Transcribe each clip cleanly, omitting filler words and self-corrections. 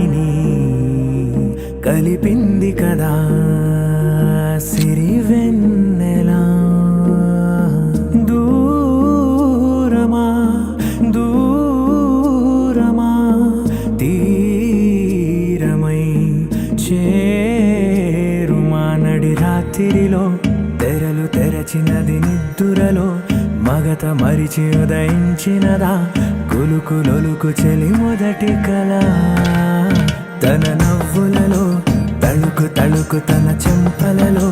వాటిని కలిపింది కదా సిరివెన్నెలా. దూరమా దూరమా తీరమై చేరుమా నడి రాత్రిలో తెరలు తెరచినది నిద్దురలో మగత మరిచి ఉదయించినదా కులుకులొలుకు చెలి మొదటి కళ. తన నవ్వులలో తళుకు తళుకు తన చెంపలలో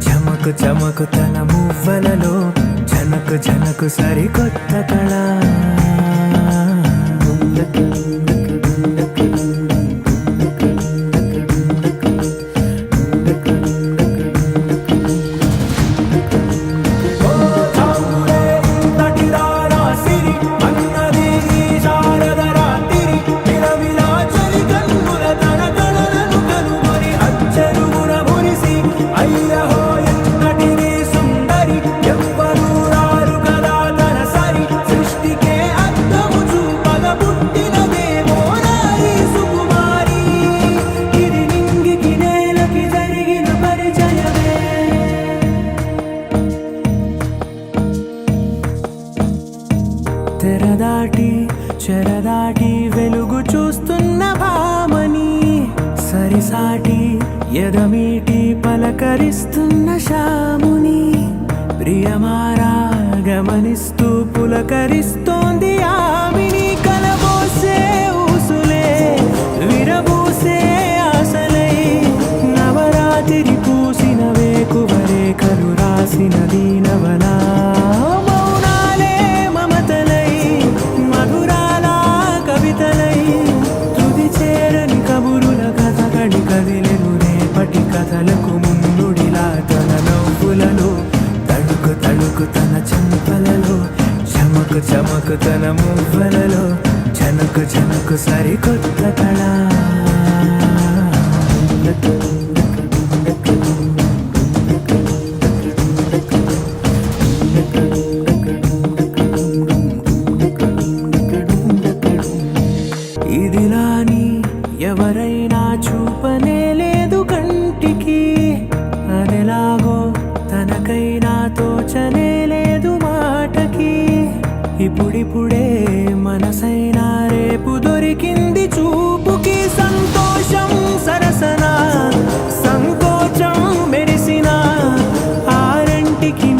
చమకు చమకు తన మువ్వలలో జనకు జనకు సరికొత్త కళ. తెరదాటి చెరదాటి వెలుగు చూస్తున్న భామని సరిసాటి ఎదమీటి పలకరిస్తున్న శాముని ప్రియమారా గమనిస్తూ పులకరిస్తోంది ఆమెని. కలబోసే ఊసులే విరబూసే ఆశలై నవరాత్రి పూసిన వేకువరేఖలు రాసిన దీనవలా. కథలకు ముందుడిలా తన నవ్వులలో తడుకు తడుకు తన చెంపలలో చమకు చమకు తన మువ్వలలో జనకు జనకు సరికొత్త కళ. ఇదిలాని ఎవరైనా చూపనే లేదు కంటికి, అదెలాగో తనకైనా తోచనే లేదు మాటకి. ఇప్పుడిప్పుడే మనసైనా రేపు దొరికింది చూపుకి. సంతోషం సరసన సంకోచం మెరిసిన ఆరంటికి